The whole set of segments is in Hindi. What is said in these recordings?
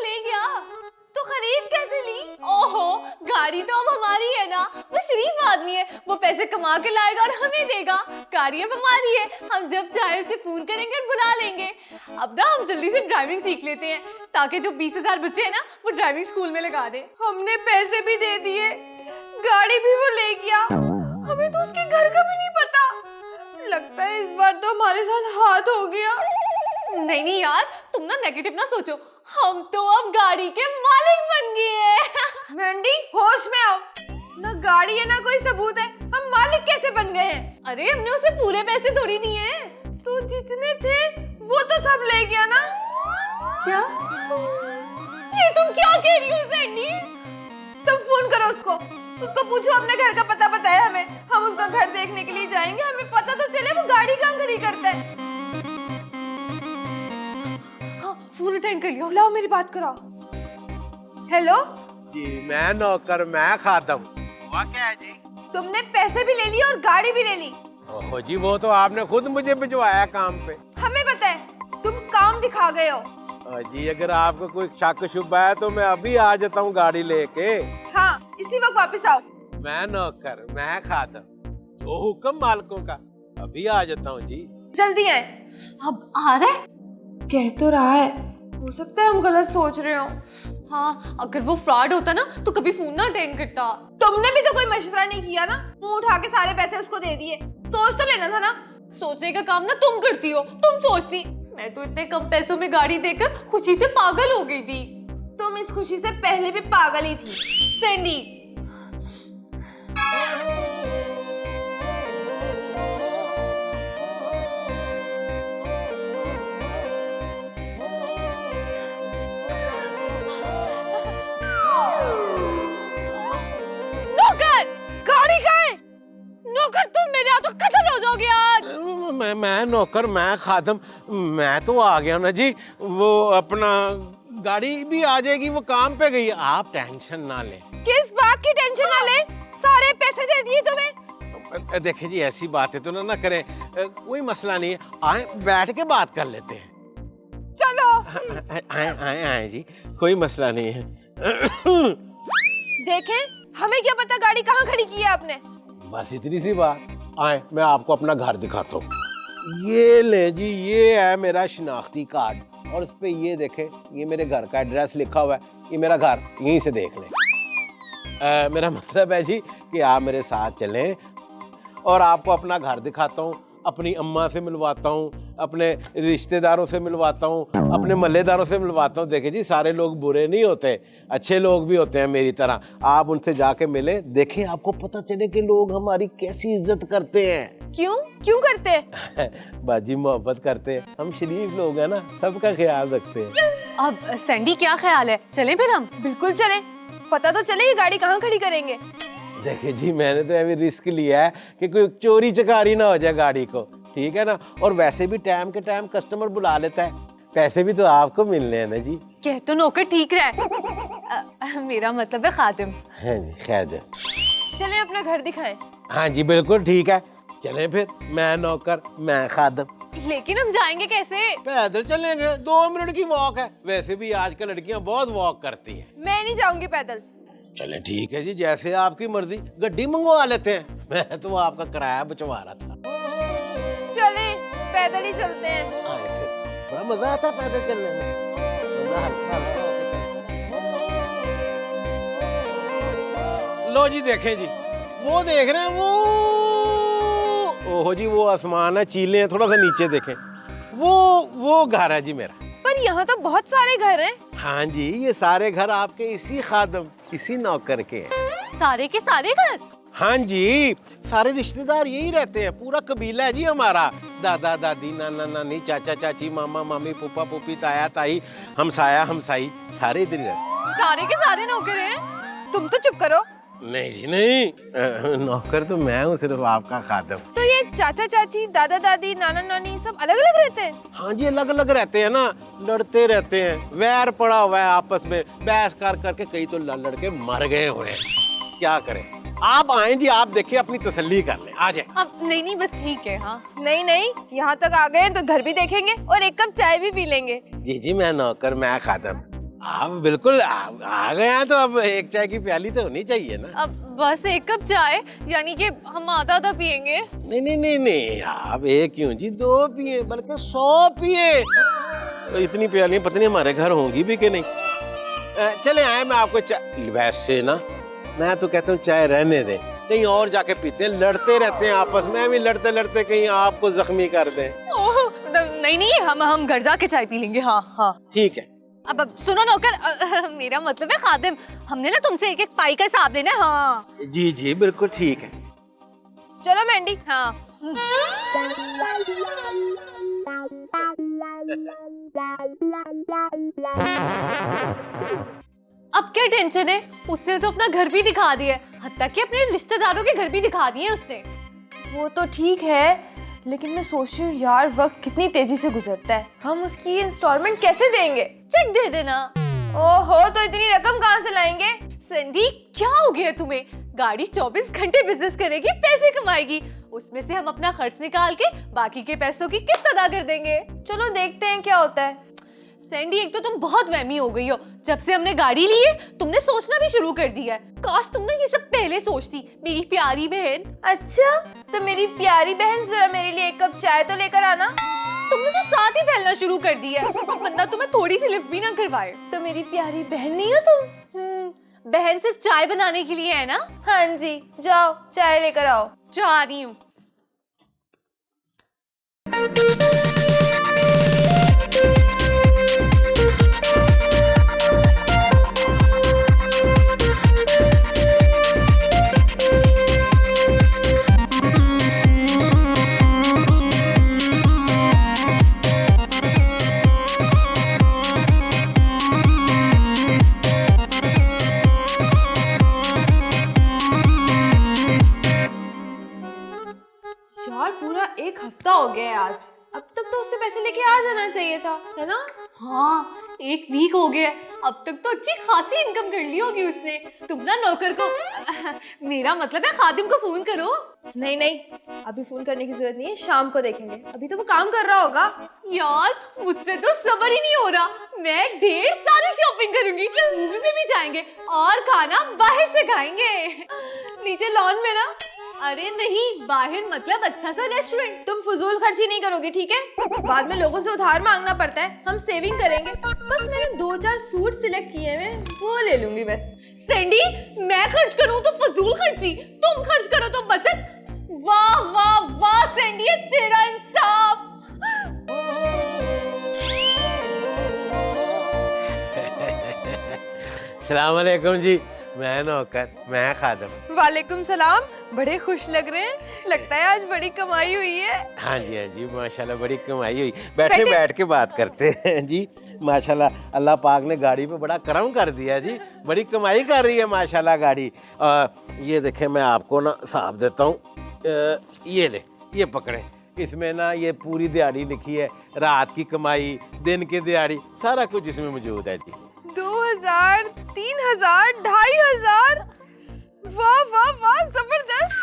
ले गया। तो खरीद कैसे ली? ओहो, गाड़ी तो अब हमारी है ना। वो शरीफ आदमी है, वो पैसे कमा के लाएगा और हमें देगा। गाड़ी अब हमारी है, हम जब चाहे उसे फोन करेंगे और बुला लेंगे। अब ना हम जल्दी से ड्राइविंग सीख लेते हैं ताकि जो 20,000 बच्चे हैं ना वो ड्राइविंग स्कूल में लगा दे। हमने पैसे भी दे दिए, गाड़ी भी वो ले गया, हमें तो उसके घर का भी नहीं पता। लगता है इस बार तो हमारे साथ हाथ हो गया। नहीं यार, तुम ना नेगेटिव ना सोचो, हम तो अब गाड़ी के मालिक बन गए हैं। मैंडी, होश में आओ। ना गाड़ी है ना कोई सबूत है, हम मालिक कैसे बन गए हैं? अरे हमने उसे पूरे पैसे थोड़ी दिए हैं। तो जितने थे वो तो सब ले गया ना। क्या? ये तुम क्या कह रही हो सैंडी? तुम फोन करो उसको पूछो अपने घर का पता बताए हमें, हम उसका घर देखने के लिए जाएंगे, हमें पता तो चले वो गाड़ी कहाँ खड़ी करता है। फोन अटेंड कर लियो। लाओ मेरी बात कराओ। हेलो जी, मैं नौकर, मैं खादम। हुआ क्या है जी? तुमने पैसे भी ले लिए और गाड़ी भी ले ली। ओहो जी, वो तो आपने खुद मुझे भिजवाया काम पे। हमें पता है, तुम काम दिखा गए हो। जी, अगर आपको कोई शक शुबा है तो मैं अभी आ जाता हूँ गाड़ी लेके। हाँ, इसी वक्त वापस आओ। मैं नौकर, मैं खादम, जो हुक्म मालकों का। अभी आ जाता हूँ जी। जल्दी आए। अब आ रहा है? कह तो रहा है, हो सकता है हम गलत सोच रहे हो। हाँ, अगर वो फ्रॉड होता ना तो कभी फोन ना अटेंड करता। तुमने भी तो कोई मशवरा नहीं किया ना, मुंह उठा के सारे पैसे उसको दे दिए। सोच तो लेना था ना। सोचने का काम ना तुम करती हो, तुम सोचती। मैं तो इतने कम पैसों में गाड़ी देकर खुशी से पागल हो गई थी। तुम इस खुशी से पहले भी पागल ही थी सैंडी। गाड़ी कहाँ है? नौकर, तुम मेरे हाथों कत्ल हो जाओगे आज। मैं नौकर, मैं खादम, मैं तो आ गया ना जी। वो अपना गाड़ी भी आ जाएगी, वो काम पे गई। आप टेंशन ना लें। किस बात की टेंशन ना ले? सारे पैसे दे दिए तुम्हें। देखिए जी, ऐसी बातें तो ना करें। कोई मसला नहीं है, आए बैठ के बात कर लेते हैं। चलो। आए आए आए जी, कोई मसला नहीं है। देखें, हमें क्या पता गाड़ी कहाँ खड़ी की है आपने। बस इतनी सी बात। आए, मैं आपको अपना घर दिखाता हूँ। ये ले जी, ये है मेरा शिनाख्ती कार्ड और उस पे ये देखें, ये मेरे घर का एड्रेस लिखा हुआ है। ये मेरा घर, यहीं से देख लें। मेरा मतलब है जी कि आप मेरे साथ चलें और आपको अपना घर दिखाता हूँ, अपनी अम्मा से मिलवाता हूँ, अपने रिश्तेदारों से मिलवाता हूँ, अपने मल्लेदारों से मिलवाता हूँ। देखिए जी, सारे लोग बुरे नहीं होते, अच्छे लोग भी होते हैं मेरी तरह। आप उनसे जाके मिले, देखें, आपको पता चले कि लोग हमारी कैसी इज्जत करते हैं। क्यों करते हैं? बाजी, मोहब्बत करते हैं। हम शरीफ लोग हैं ना, सबका ख्याल रखते हैं। अब सैंडी, क्या ख्याल है, चलें फिर हम? बिल्कुल चलें, पता तो चले ये गाड़ी कहाँ खड़ी करेंगे। देखिए जी, मैंने तो अभी रिस्क लिया है कि कोई चोरी चकारी ना हो जाए गाड़ी को, ठीक है ना। और वैसे भी टाइम के टाइम कस्टमर बुला लेता है, पैसे भी तो आपको मिलने हैं ना जी। कह तो नौकर ठीक रहा। मेरा मतलब है खादिम। हाँ जी, खैर। चलें अपना घर दिखाएं। हाँ जी, बिल्कुल ठीक है, चलें फिर। मैं नौकर, मैं खादिम। लेकिन हम जाएंगे कैसे? पैदल चलेंगे, 2 मिनट की वॉक है। वैसे भी आजकल लड़कियां बहुत वॉक करती हैं। मैं नहीं जाऊंगी पैदल। चले ठीक है जी, जैसे आपकी मर्जी। गड्डी मंगवा लेते हैं, मैं तो आपका किराया बचवा रहा था। चले, पैदल ही चलते हैं। बड़ा मजा आता है पैदल चलने में। मजा हल्का हल्का होके। लो जी, देखें जी, वो देख रहे हैं, वो ओहो जी, वो आसमान है, चीले हैं, थोड़ा सा नीचे देखें। वो घर है जी मेरा। पर यहाँ तो बहुत सारे घर हैं। हाँ जी, ये सारे घर आपके इसी खादम, इसी नौकर के हैं। सारे के सारे घर? हाँ जी, सारे रिश्तेदार यही रहते हैं, पूरा कबीला है जी हमारा। दादा दादी, नाना नानी, चाचा चाची, मामा मामी, फूफा फूफी, ताया ताई, हमसाया हमसाई, सारे इधर ही रहते। सारे के सारे नौकर हैं? तुम तो चुप करो। नहीं जी नहीं, नौकर तो मैं हूँ, सिर्फ आपका खादम। तो ये चाचा चाची, दादा दादी, नाना नानी सब अलग अलग रहते हैं? हाँ जी, अलग अलग रहते हैं ना, लड़ते रहते हैं, वैर पड़ा हुआ है आपस में, बहस कर करके कई तो लड़ के मर गए हुए हैं। क्या करें? आप आए जी, आप देखिए, अपनी तसल्ली कर लें, आ जाए। अब नहीं, बस ठीक है। हाँ, नहीं, यहाँ तक आ गए तो घर भी देखेंगे और एक कप चाय भी पी लेंगे। जी जी, मैं नौकर, मैं खादम। आप बिल्कुल आ गए हैं तो अब एक चाय की प्याली तो होनी चाहिए ना। अब बस एक कप चाय, यानी कि हम आधा आधा पियेंगे। नहीं नहीं नहीं नहीं, आप एक क्यों जी, 2 पिए बल्कि 100 पिए। तो इतनी प्यालियां पता नहीं हमारे घर होंगी भी कि नहीं। चले आए, मैं आपको चाय, वैसे ना मैं तो कहता हूँ चाय रहने दें, कहीं और जाके पीते हैं, लड़ते रहते हैं आपस में, भी लड़ते लड़ते कहीं आपको जख्मी कर दें। ओह नहीं नहीं, हम घर जाके चाय पी लेंगे। हाँ हाँ ठीक है। अब सुनो नौकर, मेरा मतलब है खादिम, हमने ना तुमसे एक एक पाई का हिसाब लेना है। हाँ जी जी बिल्कुल ठीक है। चलो मैंडी। हाँ अब क्या टेंशन है, उसने तो अपना घर भी दिखा दिया है, हत्ता कि अपने रिश्तेदारों के घर भी दिखा दिए उसने। वो तो ठीक है, लेकिन मैं सोच रही हूँ यार वक्त कितनी तेजी से गुजरता है, हम उसकी इंस्टॉलमेंट कैसे देंगे? चेक दे देना। ओहो, तो इतनी रकम कहाँ से लाएंगे? सैंडी क्या हो गया तुम्हें, गाड़ी 24 घंटे बिजनेस करेगी, पैसे कमाएगी, उसमें से हम अपना खर्च निकाल के बाकी के पैसों की किस्त अदा कर देंगे। चलो देखते हैं क्या होता है। सैंडी एक तो तुम बहुत वहमी हो गई हो, जब से हमने गाड़ी ली है तुमने सोचना भी शुरू कर दिया है। काश तुमने ये सब पहले सोचती मेरी प्यारी बहन। अच्छा, तो मेरी प्यारी बहन जरा मेरे लिए एक कप चाय तो लेकर आना। तुमने तो साथ ही फैलना शुरू कर दिया है, बंदा तुम्हें थोड़ी सी लिफ्ट भी ना करवाए। तो मेरी प्यारी बहन नहीं हो तुम? बहन सिर्फ चाय बनाने के लिए है ना? हाँ जी, जाओ चाय लेकर आओ। जा रही हूँ। यार पूरा एक हफ्ता हो गया है आज, अब तक तो उससे पैसे लेके आ जाना चाहिए था, है ना? हाँ, एक वीक हो गया, अब तक तो अच्छी खासी इनकम कर ली होगी उसने। तुम ना नौकर को मेरा मतलब है खादिम को फोन करो। नहीं नहीं, अभी फोन करने की जरूरत नहीं है, शाम को देखेंगे, अभी तो वो काम कर रहा होगा। यार मुझसे तो सब्र ही नहीं हो रहा, मैं ढेर सारी शॉपिंग करूंगी, मूवी में भी जाएंगे और खाना बाहर से खाएंगे। नीचे लॉन में ना? अरे नहीं, बाहर मतलब अच्छा सा रेस्टोरेंट। तुम फजूल खर्ची नहीं करोगी, ठीक है? बाद में लोगों से उधार मांगना पड़ता है, हम सेविंग करेंगे। बस मैंने 2-4 सूट सिलेक्ट किए हैं, वो ले लूंगी बस। सैंडी, मैं खर्च करूं तो फजूल खर्ची, तुम खर्च करो तो बचत। वाह वाह वाह सैंडी, ये तेरा इंसाफ। अस्सलाम वालेकुम जी, मैं नौकर, मैं खादिम। वालेकुम सलाम, बड़े खुश लग रहे हैं, लगता है आज बड़ी कमाई हुई है। हाँ जी माशाल्लाह बड़ी कमाई हुई। बैठ के बात करते हैं जी। माशाल्लाह अल्लाह पाक ने गाड़ी पे बड़ा करम कर दिया जी, बड़ी कमाई कर रही है माशाल्लाह गाड़ी। ये देखें, मैं आपको ना हिसाब देता हूँ, ये ले, ये पकड़े, इसमें ना ये पूरी दिहाड़ी लिखी है, रात की कमाई, दिन की दिहाड़ी, सारा कुछ इसमें मौजूद है जी। 2000, 3000, 2500, वाह वाह वाह, जबरदस्त।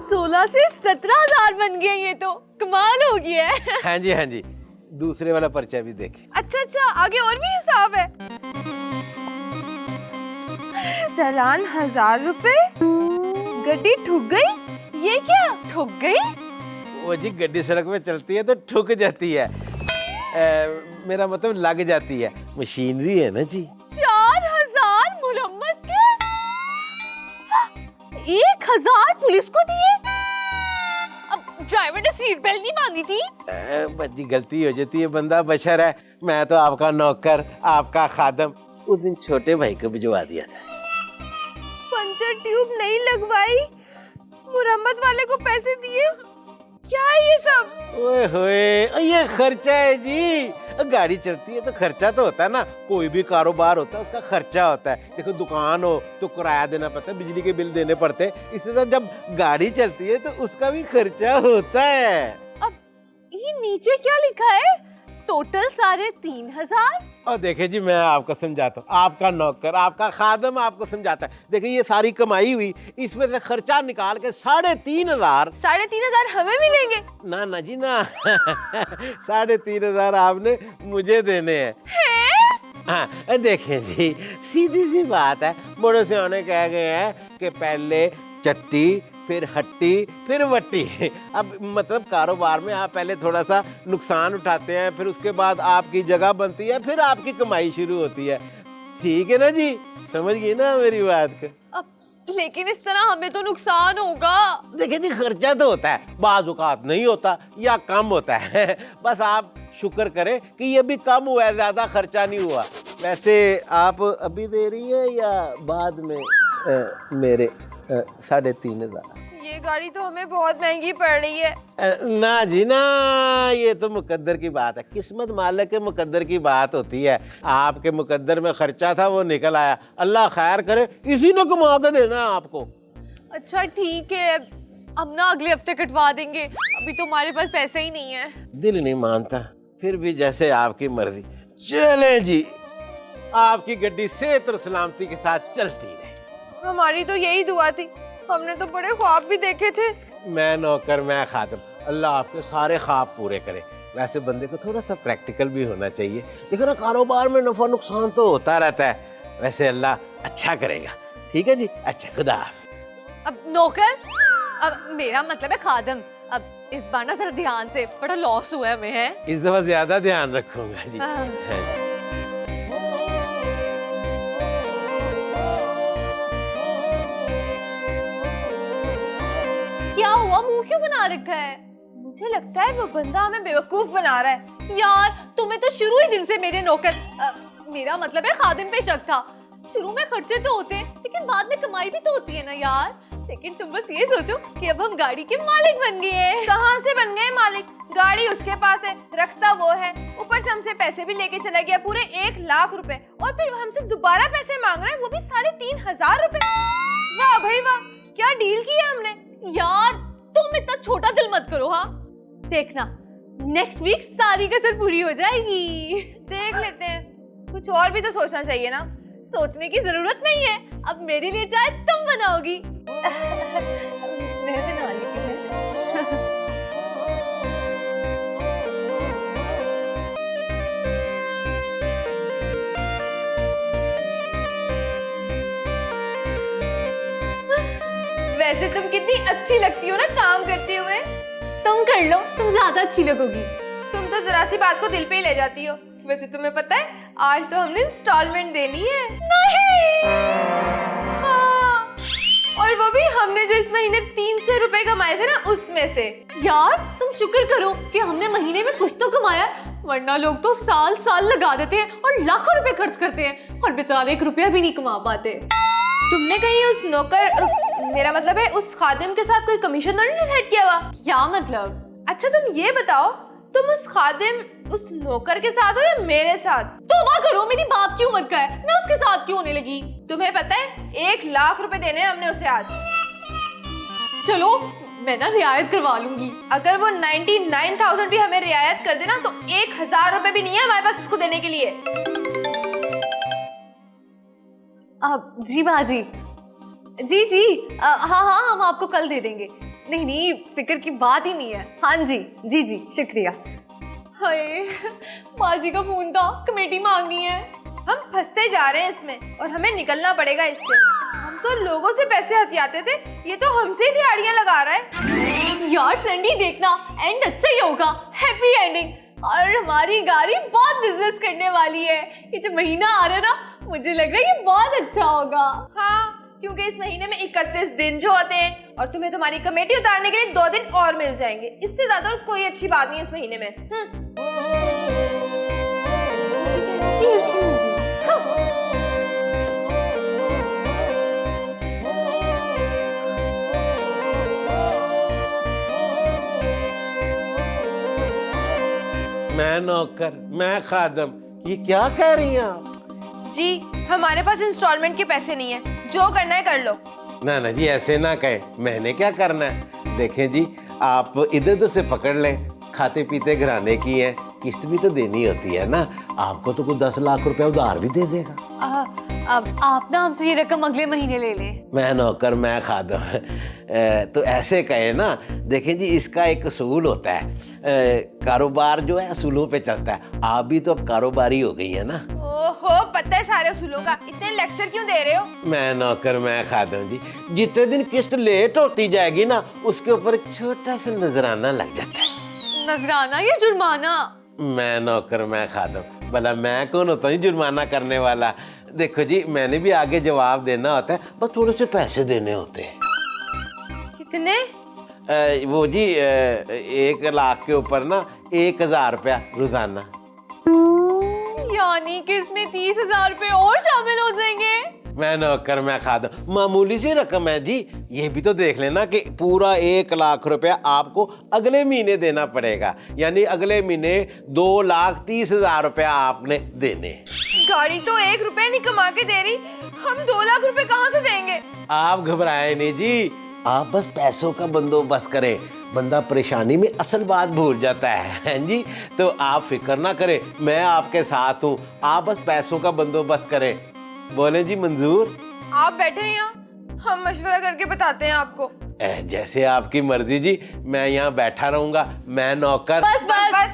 16 से 17,000 बन गया, ये तो कमाल हो गया है। हाँ जी, दूसरे वाला पर्चा भी देखें। अच्छा, आगे और भी हिसाब है। चालान 1000 रुपए, गड्डी ठुक गई। ये क्या ठुक गई? वो जी गड्डी सड़क में चलती है तो ठुक जाती है, मेरा मतलब लग जाती है, मशीनरी है ना जी। 4000 मुरम्मत के, 1000 पुलिस को दिए। अब ड्राइवर ने सीट बेल्ट नहीं बांधी थी। बच्ची गलती हो जाती है, बंदा बशर है, मैं तो आपका नौकर, आपका खादम, उस दिन छोटे भाई को भिजवा दिया था। पंचर ट्यूब नहीं लगवाई, मुरम्मत वाले को पैसे दिए, क्या है ये सब? ओए होए, ये खर्चा है जी, गाड़ी चलती है तो खर्चा तो होता है ना, कोई भी कारोबार होता है उसका खर्चा होता है। देखो दुकान हो तो किराया देना पड़ता है, बिजली के बिल देने पड़ते हैं, इसी तरह जब गाड़ी चलती है तो उसका भी खर्चा होता है। अब ये नीचे क्या लिखा है? टोटल 3500। और देखिए जी, मैं आपको समझाता हूँ, आपका नौकर, आपका खादम आपको समझाता है। देखिए ये सारी कमाई हुई, इसमें से खर्चा निकाल के 3500। 3500 हमें मिलेंगे? ना जी ना 3500 आपने मुझे देने हैं। हाँ देखें जी, सीधी सी बात है, बड़े सियाने कह गए हैं कि पहले चट्टी फिर हट्टी फिर वट्टी। अब मतलब कारोबार में आप पहले थोड़ा सा नुकसान उठाते हैं, फिर उसके बाद आपकी जगह बनती है, फिर आपकी कमाई शुरू होती है। ठीक है ना जी, समझ गई ना मेरी बात को? अब लेकिन इस तरह हमें तो नुकसान होगा। देखिए जी, खर्चा तो होता है, बाज़ औक़ात नहीं होता या कम होता है। बस आप शुक्र करें कि ये भी कम हुआ है, ज़्यादा खर्चा नहीं हुआ। वैसे आप अभी दे रही हैं या बाद में मेरे 3,500? ये गाड़ी तो हमें बहुत महंगी पड़ रही है। ना जी ना, ये तो मुकद्दर की बात है, किस्मत मालिक के मुकद्दर की बात होती है। आपके मुकद्दर में खर्चा था, वो निकल आया, अल्लाह खैर करे, इसी ने कमा के देना है आपको। अच्छा ठीक है, अब ना अगले हफ्ते कटवा देंगे, अभी तो हमारे पास पैसे ही नहीं है। दिल नहीं मानता, फिर भी जैसे आपकी मर्जी। चलें जी, आपकी गड्डी सेहत और सलामती के साथ चलती रहे। हमारी तो यही दुआ थी, हमने तो बड़े ख्वाब भी देखे थे। मैं नौकर मैं खादिम, अल्लाह आपके सारे ख्वाब पूरे करे। वैसे बंदे को थोड़ा सा प्रैक्टिकल भी होना चाहिए। देखो ना, कारोबार में नफा नुकसान तो होता रहता है, वैसे अल्लाह अच्छा करेगा। ठीक है जी, अच्छा, खुदा हाफ़िज़। अब नौकर, अब मेरा मतलब है खादम। अब इस बार ना जरा ध्यान से, बड़ा लॉस हुआ है हमें, है इस दफा ज्यादा ध्यान रखूंगा जी। हाँ। हाँ। क्या हुआ, मुंह क्यों बना रखा है? मुझे लगता है वो बंदा हमें बेवकूफ बना रहा है। यार तुम्हें तो शुरू ही दिन से मेरे नौकर मेरा मतलब है खादिम पे शक था। शुरू में खर्चे तो होते हैं, लेकिन बाद में कमाई भी तो होती है ना यार। लेकिन तुम बस ये सोचो कि अब हम गाड़ी के मालिक बन गए हैं। कहाँ से बन गए मालिक? गाड़ी उसके पास है, रखता वो है, ऊपर से हमसे पैसे भी लेके चला गया, पूरे 1 लाख रुपए, और फिर हमसे दोबारा पैसे मांग रहा है, वो भी 3,500 रुपए। वाह भाई वाह, क्या डील की है हमने। यार तुम इतना छोटा दिल मत करो। हाँ देखना, नेक्स्ट वीक सारी कसर पूरी हो जाएगी। देख लेते हैं, कुछ और भी तो सोचना चाहिए ना। सोचने की जरूरत नहीं है, अब मेरे लिए चाय तुम बनाओगी। मैं बना लेती हूँ। वैसे तुम कितनी अच्छी लगती हो ना काम करते हुए। तुम कर लो, तुम ज्यादा अच्छी लगोगी। तुम तो जरा सी बात को दिल पे ही ले जाती हो। वैसे तुम्हें पता है, आज तो हमने इंस्टॉलमेंट देनी है। नहीं। हाँ, और वो भी हमने जो इस महीने 300 रुपए कमाए थे ना, उसमें से। यार तुम शुक्र करो कि हमने महीने में कुछ तो कमाया, वरना लोग तो साल साल लगा देते हैं और लाखों रुपए खर्च करते हैं और बेचारे 1 रुपया भी नहीं कमा पाते। तुमने कहीं उस नौकर, मेरा मतलब है उस खादिम के साथ कोई कमीशन तो नहीं डिसाइड किया हुआ? क्या मतलब? अच्छा तुम ये बताओ, तुम उस खादिम, उस नौकर के साथ हो या मेरे साथ? तौबा करो, मेरी बाप की उम्र का है, मैं उसके साथ क्यों होने लगी? तुम्हें पता है 1 लाख रुपए देने हैं हमने उसे आज। चलो मैं ना रियायत करवा लूंगी। अगर वो 99,000 भी हमें रियायत कर देना तो 1,000 रुपए भी नहीं है हमारे पास उसको देने के लिए। जी बाजी, जी जी, हाँ हम आपको कल दे देंगे। नहीं फिक्र की बात ही नहीं है। हाँ जी जी शुक्रिया। हाय, बाजी का फोन था, कमेटी मांगनी है। हम फंसते जा रहे हैं इसमें और हमें निकलना पड़ेगा इससे। हम तो लोगों से पैसे हथियाते थे, ये तो हमसे ही दिहाड़ियां लगा रहा है। यार सैंडी देखना, एंड अच्छा ही होगा, हैप्पी एंडिंग। और हमारी गाड़ी बहुत बिजनेस करने वाली है। ये जो महीना आ रहा है ना, मुझे लग रहा है ये बहुत अच्छा होगा। हाँ, क्योंकि इस महीने में 31 दिन जो होते हैं और तुम्हें तुम्हारी कमेटी उतारने के लिए 2 दिन और मिल जाएंगे। इससे ज्यादा और कोई अच्छी बात नहीं है इस महीने में। मैं नौकर मैं खादम, ये क्या कह रही हैं आप? जी, हमारे पास इंस्टॉलमेंट के पैसे नहीं है, जो करना है कर लो। ना जी, ऐसे ना कहे, मैंने क्या करना है। देखें जी, आप इधर उधर से पकड़ लें, खाते पीते घराने की है, किस्त भी तो देनी होती है ना। आपको तो कुछ 10 लाख रुपया उधार भी दे देगा। अब आप ना हमसे ये रकम अगले महीने ले लें। मैं नौकर मैं खादम, तो ऐसे कहे ना। देखें जी, इसका एक असूल होता है, कारोबार जो है असूलों पे चलता है। आप भी तो अब कारोबारी हो गई है ना। ओहो, पता है सारे उसूलों का, इतने लेक्चर क्यों दे रहे हो? मैं नौकर मैं खादम जी, जितने दिन किस्त लेट होती जाएगी ना, उसके ऊपर एक छोटा सा नजराना लग जाता है। नजराना या जुर्माना? मैं नौकर मैं खादम, भला मैं कौन होता हूँ जुर्माना करने वाला? देखो जी, मैंने भी आगे जवाब देना होता है, बस थोड़े से पैसे देने होते हैं। कितने? वो जी 1 लाख के ऊपर ना 1000 रुपया रोजाना। यानी कि इसमें 30,000 रुपए और शामिल हो जाएंगे। मैं नौकर मैं खादम, मामूली सी रकम है जी। ये भी तो देख लेना कि पूरा 1 लाख रुपया आपको अगले महीने देना पड़ेगा, यानी अगले महीने 2,30,000 रुपया आपने देने। गाड़ी तो 1 रुपया नहीं कमा के दे रही, हम 2 लाख रुपए कहाँ से देंगे? आप घबराए नहीं जी, आप बस पैसों का बंदोबस्त करें। बंदा परेशानी में असल बात भूल जाता है जी, तो आप फिक्र ना करें, मैं आपके साथ हूँ। आप बस पैसों का बंदोबस्त करें। बोले जी मंजूर? आप बैठे हैं यहाँ, हम मशवरा करके बताते हैं आपको। जैसे आपकी मर्जी जी, मैं यहाँ बैठा रहूंगा। मैं नौकर। बस बस बस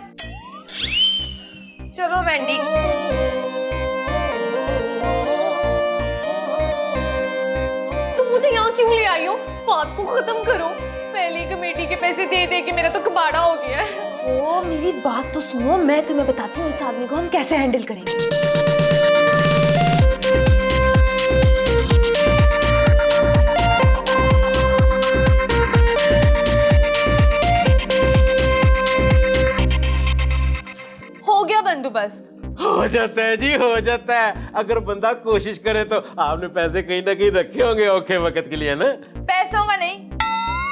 चलो मैंडी। तुम मुझे यहाँ क्यों ले आई हो? बात को खत्म करो। पहले कमेटी के पैसे दे दे के मेरा तो कबाड़ा हो गया है। ओ मेरी बात तो सुनो, मैं तुम्हें बताती हूँ इस आदमी को हम कैसे हैंडल करेंगे। हो गया बंदोबस्त। हो जाता है जी, हो जाता है। अगर बंदा कोशिश करे तो आपने पैसे कहीं ना कहीं रखे होंगे औखे वक्त के लिए ना? पैसों का नहीं,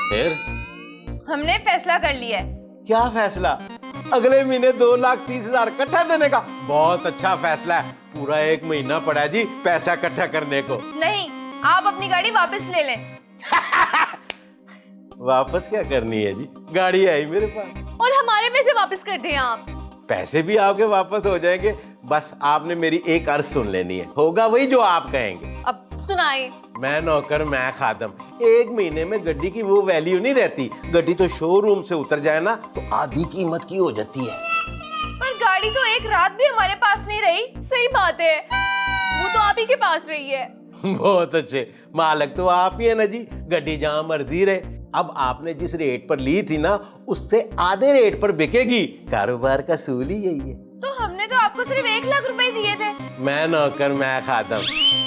फिर हमने फैसला कर लिया है। क्या फैसला? अगले महीने 2,30,000 इकट्ठा देने का? बहुत अच्छा फैसला है। पूरा 1 महीना पड़ा है जी पैसा इकट्ठा करने को। नहीं, आप अपनी गाड़ी वापस ले लें। वापस क्या करनी है जी, गाड़ी आई मेरे पास। और हमारे पैसे वापस कर दें आप। पैसे भी आपके वापस हो जाएंगे, बस आपने मेरी एक अर्ज सुन लेनी है। होगा वही जो आप कहेंगे। अब सुनाए। मैं नौकर मैं खादम। 1 महीने में गड्डी की वो वैल्यू नहीं रहती। गड्डी तो शोरूम से उतर जाए ना तो आधी कीमत की हो जाती है। पर गाड़ी तो 1 रात भी हमारे पास नहीं रही। सही बात है, वो तो आप ही के पास रही है। बहुत अच्छे, मालिक तो आप ही है ना जी। गड्डी जहां मर्जी रहे। अब आपने जिस रेट पर ली थी ना, उससे आधे रेट पर बिकेगी। कारोबार का सूल ही यही है। तो हमने तो आपको सिर्फ 1 लाख रुपए दिए थे। मैं नौकर मैं खादम।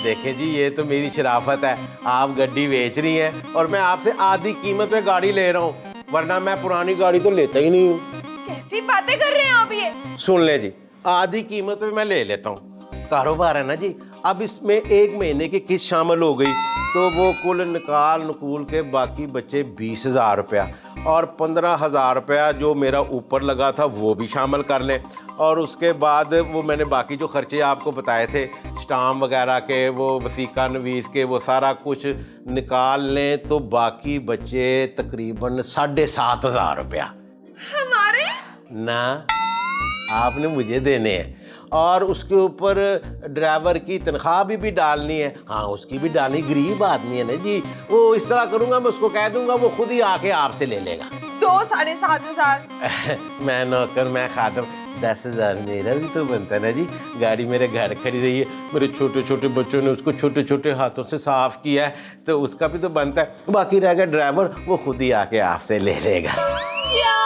देखिए जी, ये तो मेरी शराफत है। आप गड्डी बेच रही हैं और मैं आपसे आधी कीमत पे गाड़ी ले रहा हूँ, वरना मैं पुरानी गाड़ी तो लेता ही नहीं हूँ। कैसी बातें कर रहे हैं आप ये? सुन ले जी, आधी कीमत पे मैं ले लेता हूँ। कारोबार है ना जी। अब इसमें 1 महीने की किस्त शामिल हो गई तो वो कुल निकाल नकूल के बाकी बचे 20,000 रुपया, और 15,000 रुपया जो मेरा ऊपर लगा था वो भी शामिल कर लें। और उसके बाद वो मैंने बाकी जो खर्चे आपको बताए थे, स्टाम्प वगैरह के, वो वसीका नवीस के, वो सारा कुछ निकाल लें तो बाकी बचे तकरीबन 7,500 रुपया। हमारे? ना, आपने मुझे देने हैं। और उसके ऊपर ड्राइवर की तनख्वाह भी डालनी है। हाँ, उसकी भी डालनी। गरीब आदमी है ना जी। वो इस तरह करूँगा, मैं उसको कह दूंगा, वो खुद ही आके आपसे ले लेगा। 2,500। मैं नौकर मैं खादम। 10,000 मेरा भी तो बनता है ना जी। गाड़ी मेरे घर खड़ी रही है, मेरे छोटे छोटे बच्चों ने उसको छोटे छोटे हाथों से साफ किया है, तो उसका भी तो बनता है। बाकी रह गया ड्राइवर, वो खुद ही आके आपसे ले लेगा। क्या?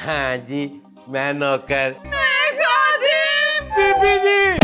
हाँ जी, मैं नौकर। मैं खादिम। बीबी जी,